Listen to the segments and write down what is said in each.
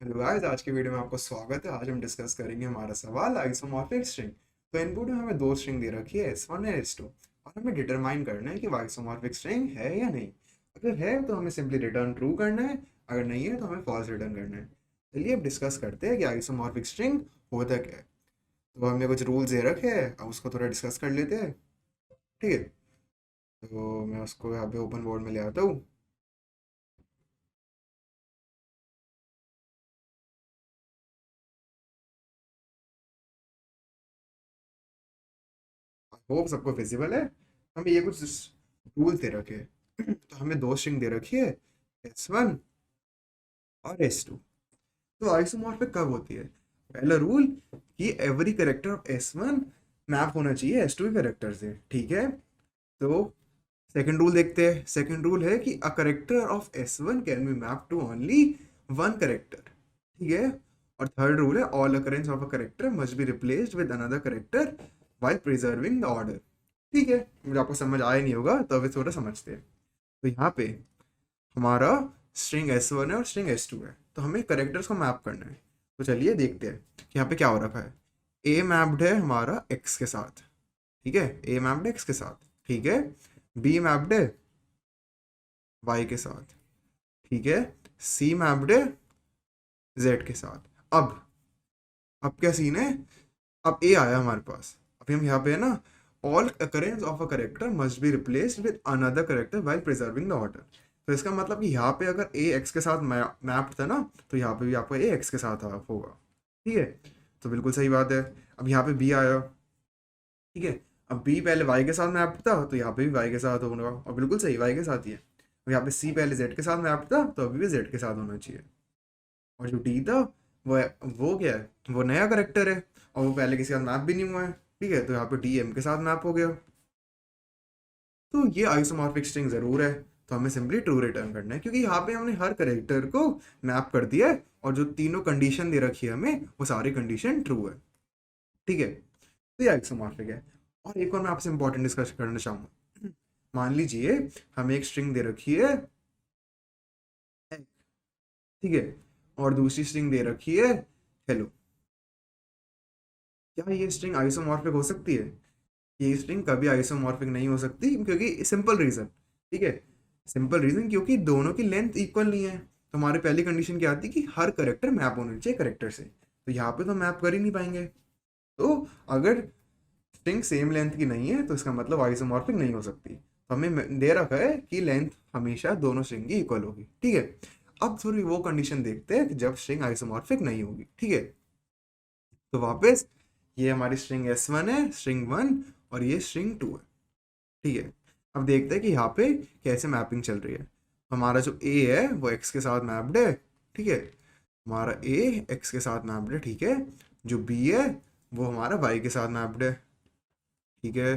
Hello guys, आज की video में आपको स्वागत है। आज हम डिस्कस करेंगे हमारा सवाल आइसोमॉर्फिक स्ट्रिंग। तो इनपुट में हमें दो स्ट्रिंग दे रखी है S1 और S2 और हमें डिटरमाइन करना है कि वो आइसोमॉर्फिक स्ट्रिंग है या नहीं। अगर है तो हमें सिंपली रिटर्न ट्रू करना है, अगर नहीं है तो हमें फॉल्स रिटर्न करना है। चलिए अब डिस्कस करते हैं कि आइसोमॉर्फिक स्ट्रिंग होता क्या है। तो हमें कुछ रूल्स दे रखे हैं, अब उसको थोड़ा डिस्कस कर लेते हैं। ठीक है, तो मैं उसको यहाँ पे ओपन बोर्ड में ले आता हूँ। होप सबको विजिबल है। हमें ये कुछ रूल दे रखे हैं। तो हमें दो स्ट्रिंग दे रखी है, S1 और S2। तो आइसोमॉर्फिक कब होती है? पहला रूल कि every character of S1 map होना चाहिए S2 के करेक्टर से। ठीक है, तो सेकंड रूल देखते हैं। सेकंड रूल है कि a character of S1 can be map to only one character. ठीक है, और थर्ड रूल है all occurrence of a character must be replaced with another character while preserving the order. ठीक है, मुझे आपको समझ आया नहीं होगा तो अभी थोड़ा समझते हैं। तो यहाँ पे हमारा स्ट्रिंग S1 है और स्ट्रिंग S2 है, तो हमें करेक्टर्स को मैप करना है। तो चलिए देखते हैं कि यहाँ पे क्या हो रखा है। ए मैप्ड है हमारा x के साथ। ठीक है, ए मैप्ड है x के साथ। ठीक है, बी मैप्ड है y के साथ। ठीक है, सी मैप्ड है z के साथ। अब क्या सीन है? अब ए आया हमारे पास। अभी हम यहाँ पे है ना, all occurrence of a character must be replaced with another character while preserving the order. तो इसका मतलब कि यहाँ पे अगर ए एक्स के साथ मैप्ड था ना, तो यहाँ पे भी आपका ए एक्स के साथ होगा। ठीक है, तो बिल्कुल सही बात है। अब यहाँ पे बी आया। ठीक है, अब बी पहले वाई के साथ मैप्ड था, तो यहाँ पे भी वाई के साथ होगा, और बिल्कुल सही वाई के साथ ही है। अब यहाँ पे सी पहले जेड के साथ मैप्ड था, तो अभी भी जेड के साथ होना चाहिए। और जो डी था, वो वो क्या है, वो नया करेक्टर है और वो पहले किसी के साथ मैप भी नहीं हुआ है। ठीक है, तो यहाँ पे डी एम के साथ मैप हो गया। तो ये आइसोमॉर्फिक स्ट्रिंग जरूर है, तो हमें सिंपली ट्रू रिटर्न करना है, क्योंकि यहाँ पे हमने हर करेक्टर को मैप कर दिया है और जो तीनों कंडीशन दे रखी है हमें, वो सारी कंडीशन ट्रू है। ठीक है, तो ये आइसोमॉर्फिक है। और एक और मैं आपसे इंपॉर्टेंट डिस्कस करना चाहूंगा। मान लीजिए हमें एक स्ट्रिंग दे रखी है egg, ठीक है, और दूसरी स्ट्रिंग दे रखी है हेलो। क्या ये स्ट्रिंग आइसोमॉर्फिक हो सकती है? ये स्ट्रिंग कभी आइसोमॉर्फिक नहीं हो सकती, क्योंकि सिंपल रीजन। ठीक है, सिंपल रीजन क्योंकि दोनों की लेंथ इक्वल नहीं है। तो हमारी पहली कंडीशन क्या आती है कि हर करेक्टर मैप होना चाहिए करेक्टर से, तो यहाँ पे तो मैप कर ही नहीं पाएंगे। तो अगर स्ट्रिंग सेम लेंथ की नहीं है तो इसका मतलब आइसोमॉर्फिक नहीं हो सकती। तो हमें दे रखा है कि लेंथ हमेशा दोनों स्ट्रिंग की इक्वल होगी। ठीक है, अब थोड़ी वो कंडीशन देखते हैं कि जब स्ट्रिंग आइसोमॉर्फिक नहीं होगी। ठीक है, तो वापस ये हमारी स्ट्रिंग S1 है, स्ट्रिंग 1, और ये स्ट्रिंग 2 है। ठीक है, अब देखते हैं कि यहाँ पे कैसे मैपिंग चल रही है। हमारा जो A है वो x के साथ मैप्ड है। ठीक है, हमारा A x के साथ मैप्ड है। ठीक है, जो B है वो हमारा y के साथ मैप्ड है। ठीक है,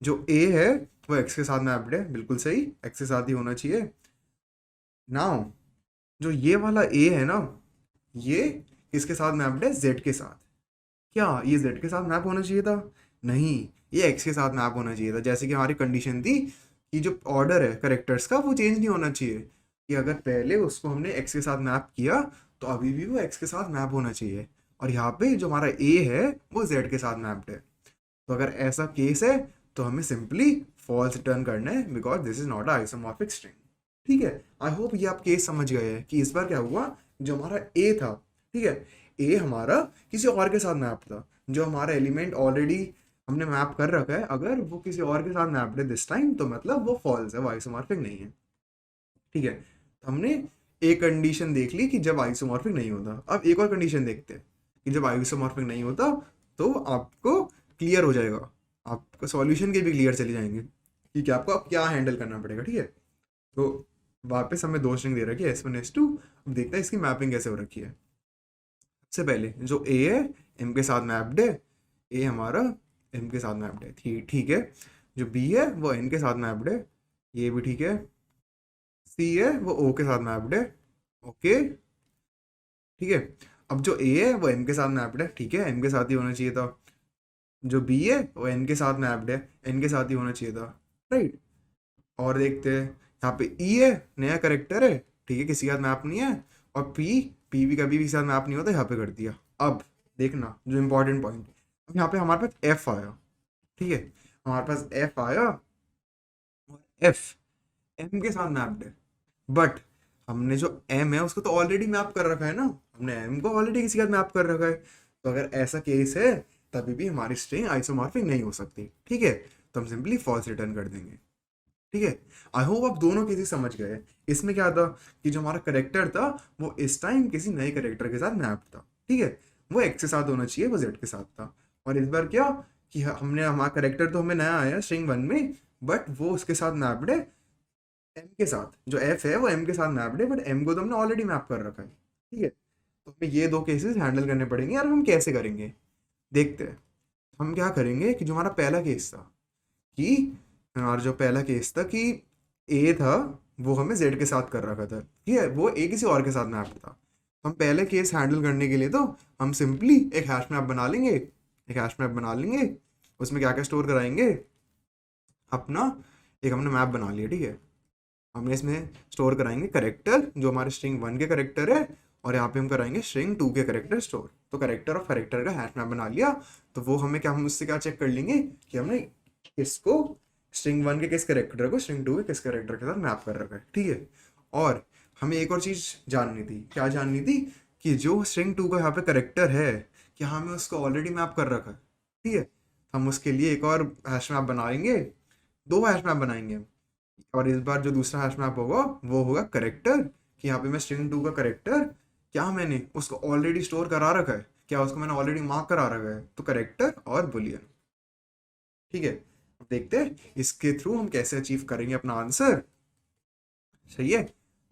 जो A है वो x के साथ मैप्ड है, बिल्कुल सही, x के साथ ही होना चाहिए। नाउ जो ये वाला A है ना, ये किसके साथ मैप्ड है? Z के साथ। क्या ये Z के साथ मैप होना चाहिए था? नहीं, ये X के साथ मैप होना चाहिए था। जैसे कि हमारी कंडीशन थी कि जो ऑर्डर है करेक्टर्स का वो चेंज नहीं होना चाहिए, कि अगर पहले उसको हमने X के साथ मैप किया तो अभी भी वो X के साथ मैप होना चाहिए। और यहाँ पे जो हमारा A है वो Z के साथ मैप्ड है। तो अगर ऐसा केस है तो हमें सिंपली फॉल्स रिटर्न करना है, because this is not a isomorphic string. ठीक है, आई होप ये आप केस समझ गए हैं कि इस बार क्या हुआ। जो हमारा ए था, ठीक है, ए हमारा किसी और के साथ मैप था। जो हमारा एलिमेंट ऑलरेडी हमने मैप कर रखा है, अगर वो किसी और के साथ मैप्ड है दिस टाइम, तो मतलब वो फॉल्स है, वो आइसोमॉर्फिक नहीं है। ठीक है, तो हमने एक कंडीशन देख ली कि जब आइसोमॉर्फिक नहीं होता। अब एक और कंडीशन देखते हैं कि जब आइसोमॉर्फिक नहीं होता, तो आपको क्लियर हो जाएगा, आपको सॉल्यूशन के भी क्लियर चले जाएंगे कि आपको अब क्या हैंडल करना पड़ेगा। ठीक है, तो वापस हमें दो स्ट्रिंग दे रखी है S1 S2। अब देखते हैं इसकी मैपिंग कैसे हो रखी है। सबसे पहले जो ए है एम के साथ मैप्ड है, ए हमारा एम के साथ मैप्ड है। ठीक ठीक है, जो बी है वो एन के साथ मैप्ड है, ये भी ठीक है। सी है वो ओ के साथ मैप्ड है, ओके। ठीक है, अब जो ए है वो एम के साथ मैप्ड है, ठीक है, एम के साथ ही होना चाहिए था। जो बी है वो एन के साथ मैप्ड है, एन के साथ ही होना चाहिए था। राइट, और देखते हैं यहाँ पे ई है, नया करेक्टर है, ठीक है, किसी के साथ मैप नहीं है, और पी भी कभी भी साथ मैप नहीं होता, यहाँ पे कर दिया। अब देखना जो इम्पोर्टेंट पॉइंट, अब यहाँ पे हमारे पास एफ आया, ठीक है, हमारे पास एफ आया और एफ एम के साथ मैप्ड है, बट हमने जो एम है उसको तो ऑलरेडी मैप कर रखा है ना, हमने एम को ऑलरेडी किसी के साथ मैप कर रखा है। तो अगर ऐसा केस है तभी भी हमारी स्ट्रिंग आइसोमॉर्फिक नहीं हो सकती, ठीक है, तो हम सिंपली फॉल्स रिटर्न कर देंगे, ठीक है। आई होप आप दोनों केसेस समझ गए। इसमें क्या था कि जो हमारा करेक्टर था वो इस टाइम किसी नए करेक्टर के साथ मैप था, ठीक है, वो एक्स के साथ होना चाहिए, वो जेड के साथ था। और इस बार क्या कि हमने हमारा करेक्टर तो हमें नया आया स्ट्रिंग 1 में, बट वो उसके साथ मैप्ड है एम के साथ, जो एफ है वो एम के साथ मैप्ड है, बट एम को तो हमने ऑलरेडी मैप कर रखा है, ठीक है। तो हमें ये दो केसेस हैंडल करने पड़ेंगे, और हम कैसे करेंगे देखते हैं। हम क्या करेंगे कि जो हमारा पहला केस था कि हमारा जो पहला केस था कि ए था वो हमें जेड के साथ कर रखा था, ठीक है, वो ए किसी और के साथ मैप था। हम पहले केस हैंडल करने के लिए तो हम सिंपली एक हैश मैप बना लेंगे, एक हैश मैप बना लेंगे, उसमें क्या क्या स्टोर कराएंगे अपना, एक हमने मैप बना लिया, ठीक है, हमने इसमें स्टोर कराएंगे करेक्टर जो हमारे स्ट्रिंग 1 के करेक्टर है, और यहाँ पे हम कराएंगे स्ट्रिंग 2 के करेक्टर स्टोर। तो करेक्टर और करेक्टर का हैश मैप बना लिया। तो वो हमें क्या, हम उससे क्या चेक कर लेंगे कि हमने किसको स्ट्रिंग 1 के किस करेक्टर को स्ट्रिंग 2 के किस करेक्टर के साथ मैप कर रखा है, ठीक है। और हमें एक और चीज़ जाननी थी, क्या जाननी थी कि जो स्ट्रिंग 2 का यहाँ पे करेक्टर है क्या हमें उसको ऑलरेडी मैप कर रखा है, ठीक है। हम उसके लिए एक और हैश मैप बनाएंगे, दो हैश मैप बनाएंगे हम। और इस बार जो दूसरा हैश मैप होगा वो होगा करेक्टर, कि यहाँ पे मैं स्ट्रिंग 2 का करेक्टर क्या मैंने उसको ऑलरेडी स्टोर करा रखा है, क्या उसको मैंने ऑलरेडी मार्क करा रखा है, तो करेक्टर और बुलियन, ठीक है। अब देखते हैं इसके थ्रू हम कैसे अचीव करेंगे अपना आंसर, सही है।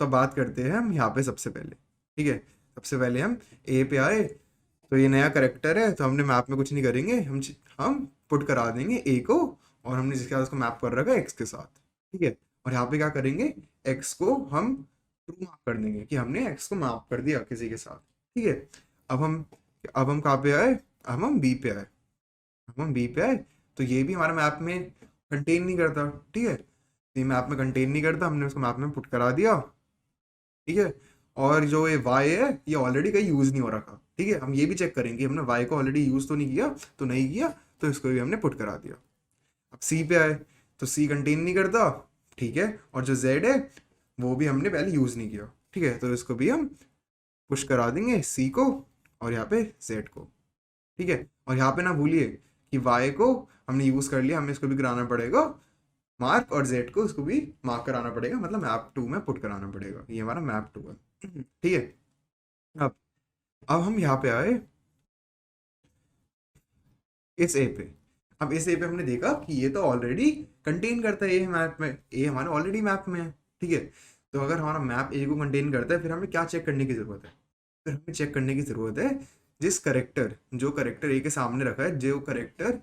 तो बात करते हैं हम यहाँ पे सबसे पहले, ठीक है, सबसे पहले हम ए पे आए, तो ये नया करेक्टर है तो हमने मैप में कुछ नहीं करेंगे, हम पुट करा देंगे ए को, और हमने जिसके साथ उसको मैप कर रखा है एक्स के साथ, ठीक है। और यहाँ पे क्या करेंगे, एक्स को हम ट्रू मार्क कर देंगे कि हमने एक्स को मैप कर दिया किसी के साथ, ठीक है। अब हम कहाँ पे आए, अब हम बी पे आए, अब हम बी पे आए, तो ये भी हमारे मैप में कंटेन नहीं करता, ठीक है, तो ये मैप में कंटेन नहीं करता, हमने उसको मैप में पुट करा दिया, ठीक है। और जो ये वाई है ये ऑलरेडी कहीं यूज नहीं हो रखा, ठीक है, हम ये भी चेक करेंगे हमने वाई को ऑलरेडी यूज तो नहीं किया, तो नहीं किया, तो इसको भी हमने पुट करा दिया। अब सी पे आए, तो सी कंटेन नहीं करता, ठीक है, और जो जेड है वो भी हमने पहले यूज नहीं किया, ठीक है, तो इसको भी हम पुश करा देंगे सी को, और यहाँ पे जेड को, ठीक है। और यहाँ पे ना भूलिए कि वाई को हमने यूज कर लिया, हमें इसको भी कराना पड़ेगा मार्क, और जेड को इसको भी मार्क कराना पड़ेगा, मतलब मैप 2 में पुट कराना पड़ेगा, ये हमारा मैप 2 है, ठीक है। अब अब हम यहाँ पे आए इस ए पे। अब इस ए पे हमने देखा कि ये तो ऑलरेडी कंटेन करता है, ये मैप में, ए हमारे ऑलरेडी मैप में है, ठीक है। तो अगर हमारा मैप ए को कंटेन करता है फिर हमें क्या चेक करने की जरूरत है, फिर हमें चेक करने की जरूरत है जिस करेक्टर, जो करेक्टर ए के सामने रखा है, जो करेक्टर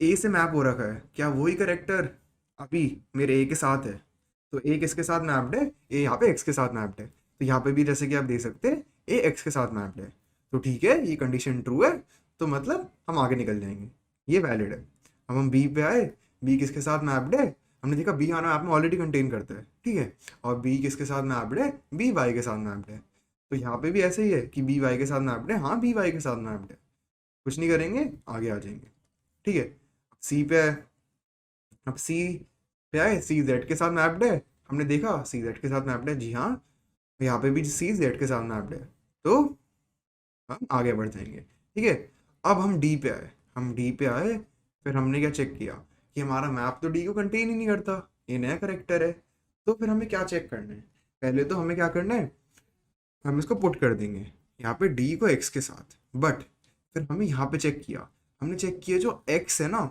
ए से मैप हो रखा है, क्या वही करेक्टर अभी मेरे ए के साथ है। तो ए किसके साथ मैप्ड है, ए यहाँ पे एक्स के साथ मैप्ड है, तो यहाँ पे भी जैसे कि आप देख सकते हैं ए एक्स के साथ मैप्ड है, तो ठीक है, ये कंडीशन ट्रू है, तो मतलब हम आगे निकल जाएंगे, ये वैलिड है। अब हम बी पे आए, बी किसके साथ मैप्ड है, हमने देखा बी हमारा मैप में ऑलरेडी कंटेन करता है, ठीक है, और बी किसके साथ मैप्ड है, बी वाई के साथ मैप्ड है, तो यहाँ पे भी ऐसे ही है कि बी वाई के साथ मैप्ड है, हाँ बी वाई के साथ मैप्ड है, कुछ नहीं करेंगे आगे आ जाएंगे, ठीक है। सी पे आए, अब सी पे आए, सी जेड के साथ मैप्ड है, हमने देखा सी जेड के साथ मैप्ड है, जी हाँ, यहाँ पे भी सी जेड के साथ मैप्ड है, तो हम आगे बढ़ जाएंगे, ठीक है। अब हम डी पे आए, हम डी पे आए, फिर हमने क्या चेक किया कि हमारा मैप तो डी को कंटेन ही नहीं करता, ये नया करेक्टर है, तो फिर हमें क्या चेक करना है, पहले तो हमें क्या करना है, हम इसको पुट कर देंगे यहाँ पे डी को एक्स के साथ, बट फिर हमें यहाँ पे चेक किया, हमने चेक किया जो एक्स है ना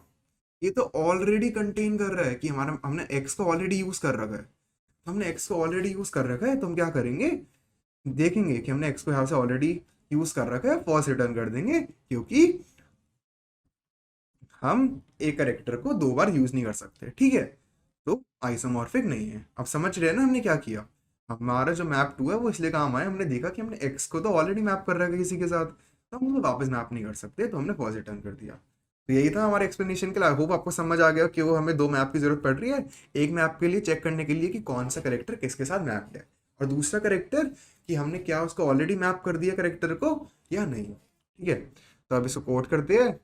ये तो ऑलरेडी कंटेन कर रहा है, कि हमारा हमने एक्स को ऑलरेडी यूज कर रखा है, तो हमने एक्स को ऑलरेडी यूज कर रखा है, तो हम क्या करेंगे, देखेंगे कि हमने एक्स को यहाँ से ऑलरेडी यूज कर रखा है, फॉल्स रिटर्न कर देंगे, क्योंकि हम एक करेक्टर को दो बार यूज नहीं कर सकते, ठीक है, तो आइसोमॉर्फिक नहीं है। अब समझ रहे हैं ना हमने क्या किया, हमारा जो मैप 2 है वो इसलिए काम आया, हमने देखा कि हमने एक्स को तो ऑलरेडी मैप कर रखा है किसी के साथ, तो हम उसको वापस मैप नहीं कर सकते, तो हमने फॉल्स रिटर्न कर दिया। तो यही था हमारे एक्सप्लेनेशन के लिए। आई होप आपको समझ आ गया कि वो हमें दो मैप की जरूरत पड़ रही है, एक मैप के लिए चेक करने के लिए कि कौन सा करेक्टर किसके साथ मैप्ड है, और दूसरा करेक्टर कि हमने क्या उसको ऑलरेडी मैप कर दिया करेक्टर को या नहीं। ठीक है, तो अब इसको कोड करते हैं।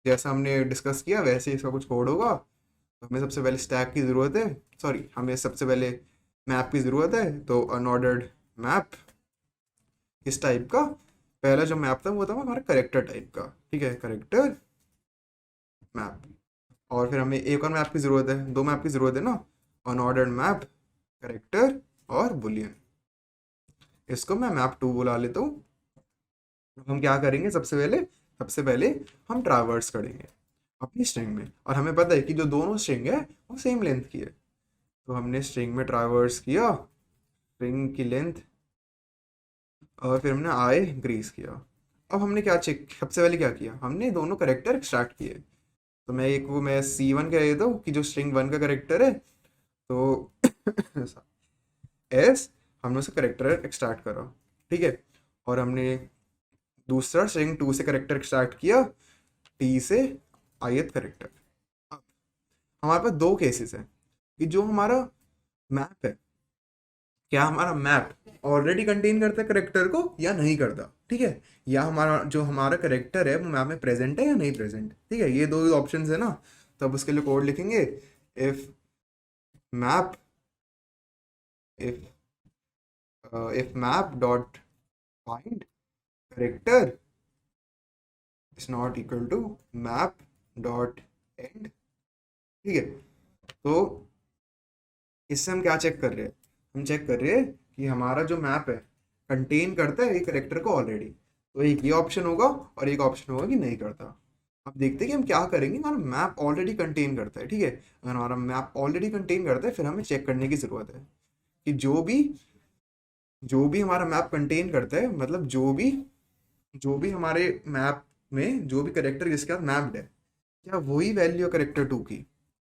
जैसा हमने डिस्कस किया वैसे ही इसका कुछ कोड होगा। तो हमें सबसे पहले स्टैक की ज़रूरत है, सॉरी हमें सबसे पहले मैप की ज़रूरत है। तो अनऑर्डर्ड मैप इस टाइप का, पहला जो मैप था वो था हमारा करेक्टर टाइप का। ठीक है, करेक्टर मैप। और फिर हमें एक और मैप की ज़रूरत है, दो मैप की ज़रूरत है ना, अनऑर्डर्ड मैप, करेक्टर और बुलियन। इसको मैं मैप 2 बुला लेता हूँ। हम क्या करेंगे, सबसे पहले हम ट्रावर्स करेंगे अपनी स्ट्रिंग में, और हमें पता है कि जो दोनों स्ट्रिंग है वो सेम लेंथ की है। तो हमने स्ट्रिंग में ट्रावर्स किया स्ट्रिंग की लेंथ, और फिर हमने आई इंक्रीज किया। अब हमने क्या चेक, सबसे पहले क्या किया, हमने दोनों करेक्टर एक्सट्रैक्ट किए। तो मैं एक वो मैं C1 कह देता हूँ कि जो स्ट्रिंग 1 का करेक्टर है, तो एस हमने उसका करेक्टर एक्सट्रैक्ट करा। ठीक है, और हमने दूसरा स्ट्रिंग 2 से करेक्टर एक्सट्रैक्ट किया, टी से ith करेक्टर। हमारे पास दो केसेस हैं कि जो हमारा मैप है, क्या हमारा मैप ऑलरेडी कंटेन करता है करेक्टर को या नहीं करता। ठीक है, या हमारा जो हमारा करेक्टर है वो मैप में प्रेजेंट है या नहीं प्रेजेंट। ठीक है, ये दो ऑप्शंस है ना। तो अब उसके लिए कोड लिखेंगे, if map if if map dot find character is not equal to map dot end. ठीक है, तो इससे हम क्या चेक कर रहे हैं, हम चेक कर रहे हैं कि हमारा जो मैप है कंटेन करता है एक करेक्टर को ऑलरेडी। तो एक ये ऑप्शन होगा और एक ऑप्शन होगा कि नहीं करता। अब देखते हैं कि हम क्या करेंगे, हमारा मैप ऑलरेडी कंटेन करता है। ठीक है, अगर हमारा मैप ऑलरेडी कंटेन करता है फिर हमें चेक करने की ज़रूरत है कि जो भी हमारा मैप कंटेन करता है, मतलब जो भी हमारे मैप में जो भी करेक्टर जिसके साथ मैप्ड है, क्या वही वैल्यू है करेक्टर 2 की।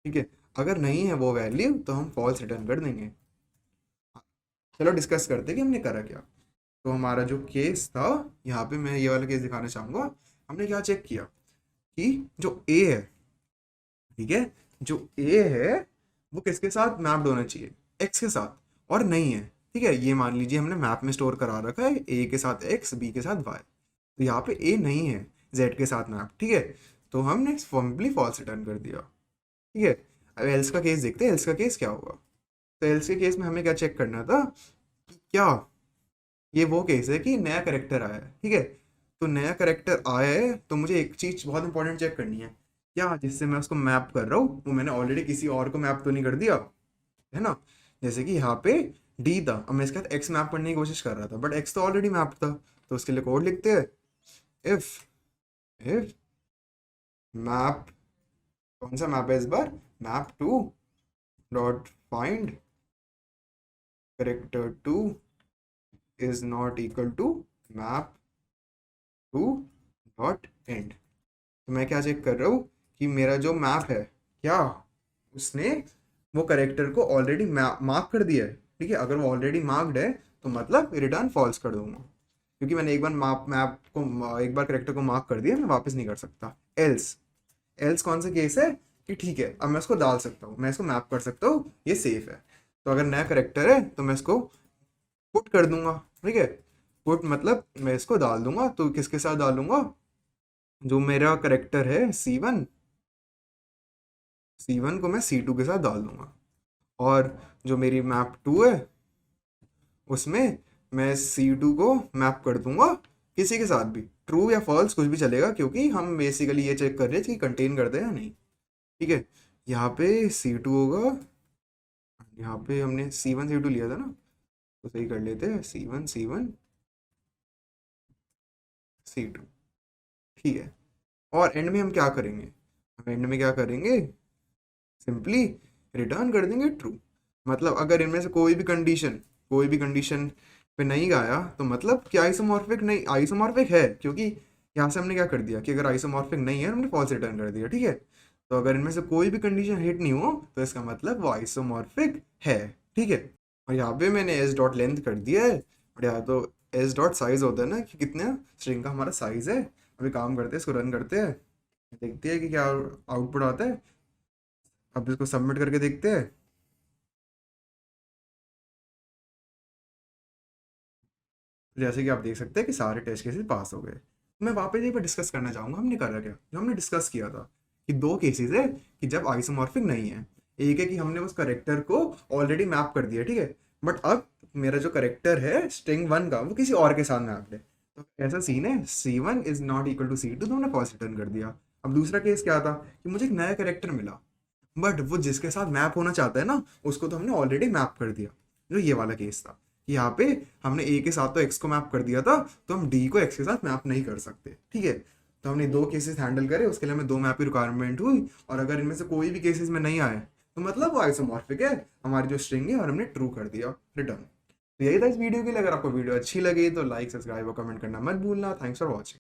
ठीक है, अगर नहीं है वो वैल्यू तो हम फॉल्स रिटर्न कर देंगे। चलो डिस्कस करते हैं कि हमने करा क्या। तो हमारा जो केस था, यहाँ पे मैं ये वाला केस दिखाना चाहूँगा। हमने क्या चेक किया कि जो ए है, ठीक है, जो ए है वो किसके साथ मैप्ड होना चाहिए, एक्स के साथ, और नहीं है। ठीक है, ये मान लीजिए हमने मैप में स्टोर करा रखा है ए के साथ एक्स, बी के साथ वाई, तो यहाँ पे ए नहीं है जेड के साथ मैप। ठीक है, तो हमने सिंपली फॉल्स रिटर्न कर दिया। ठीक है, अब एल्स का केस देखते हैं, एल्स का केस क्या होगा। तो एल्स के केस में हमें क्या चेक करना था कि क्या ये वो केस है कि नया करेक्टर आया है। ठीक है, तो नया करेक्टर आया है तो मुझे एक चीज़ बहुत इंपॉर्टेंट चेक करनी है, क्या जिससे मैं उसको मैप कर रहा हूँ वो मैंने ऑलरेडी किसी और को मैप तो नहीं कर दिया है ना। जैसे कि यहाँ पे डी था, अब मैं इसके साथ एक्स मैप करने की कोशिश कर रहा था, बट एक्स तो ऑलरेडी मैप था। तो उसके लिए कोड लिखते हैं, इफ इफ मैप, कौन सा मैप है इस बार, map 2 dot find character 2 is not equal to map 2 dot end. तो मैं क्या चेक कर रहा हूँ कि मेरा जो मैप है क्या उसने वो करेक्टर को ऑलरेडी मार्क कर दिया है। ठीक है, अगर वो ऑलरेडी मार्क्ड है तो मतलब रिटर्न फॉल्स कर दूंगा, क्योंकि मैंने एक बार मैप को एक बार करेक्टर को मार्क कर दिया, मैं वापस नहीं कर सकता। एल्स एल्स कौन सा केस है कि ठीक है अब मैं इसको डाल सकता हूँ, मैं इसको मैप कर सकता हूँ, ये सेफ है। तो अगर नया करेक्टर है तो मैं इसको पुट कर दूंगा। ठीक है, पुट मतलब मैं इसको डाल दूंगा, तो किसके साथ डालूंगा, जो मेरा करेक्टर है C1 को मैं C2 के साथ डाल दूंगा, और जो मेरी मैप 2 है उसमें मैं C2 को मैप कर दूंगा किसी के साथ भी, ट्रू या फॉल्स कुछ भी चलेगा, क्योंकि हम बेसिकली ये चेक कर रहे हैं कि कंटेन करते हैं या नहीं। ठीक है, यहाँ पे C2 होगा, यहाँ पे हमने C1 C2 लिया था ना, तो सही कर लेते हैं C1 C1 C2। ठीक है, और एंड में हम क्या करेंगे, हम एंड में क्या करेंगे, सिंपली रिटर्न कर देंगे ट्रू। मतलब अगर इनमें से कोई भी कंडीशन पे नहीं गया तो मतलब कि आइसोमॉर्फिक नहीं, आइसोमॉर्फिक है, क्योंकि यहाँ से हमने क्या कर दिया कि अगर आइसोमॉर्फिक नहीं है हमने फॉल्स रिटर्न कर दिया। ठीक है, तो अगर इनमें से कोई भी कंडीशन हिट नहीं हो तो इसका मतलब वो आइसोमॉर्फिक है। ठीक है, और यहाँ पे मैंने एस डॉट लेंथ कर दिया है, और यहाँ तो एस डॉट साइज होता है ना कि कितना स्ट्रिंग का हमारा साइज है। अभी काम करते हैं, इसको रन करते हैं, देखते हैं कि क्या आउटपुट आता है। अब इसको सबमिट करके देखते हैं। जैसे कि आप देख सकते हैं कि सारे टेस्ट केसेस पास हो गए। मैं वापस एक बार डिस्कस करना चाहूंगा हमने करा क्या, जो हमने डिस्कस किया था कि दो केसेस है कि जब आइसोमॉर्फिक नहीं है। एक है कि हमने उस करेक्टर को ऑलरेडी मैप कर दिया, ठीक है, बट अब मेरा जो करेक्टर है स्ट्रिंग वन का वो किसी और के साथ मैप है। तो ऐसा सीन है C1 is not equal to C2, तो हमने फॉल्स रिटर्न कर दिया। अब दूसरा केस क्या था कि मुझे एक नया करेक्टर मिला, बट वो जिसके साथ मैप होना चाहता है ना उसको तो हमने ऑलरेडी मैप कर दिया। जो ये वाला केस था कि यहाँ पे हमने ए के साथ तो एक्स को मैप कर दिया था, तो हम डी को एक्स के साथ मैप नहीं कर सकते, ठीक है। तो हमने दो केसेस हैंडल करे, उसके लिए हमें दो मैप की रिक्वायरमेंट हुई, और अगर इनमें से कोई भी केसेस में नहीं आए तो मतलब वो आइसोमॉर्फिक है, हमारी जो स्ट्रिंग है, और हमने ट्रू कर दिया रिटर्न। तो यही था इस वीडियो के लिए। अगर आपको वीडियो अच्छी लगी तो लाइक, सब्सक्राइब और कमेंट करना मत भूलना। Thanks for watching.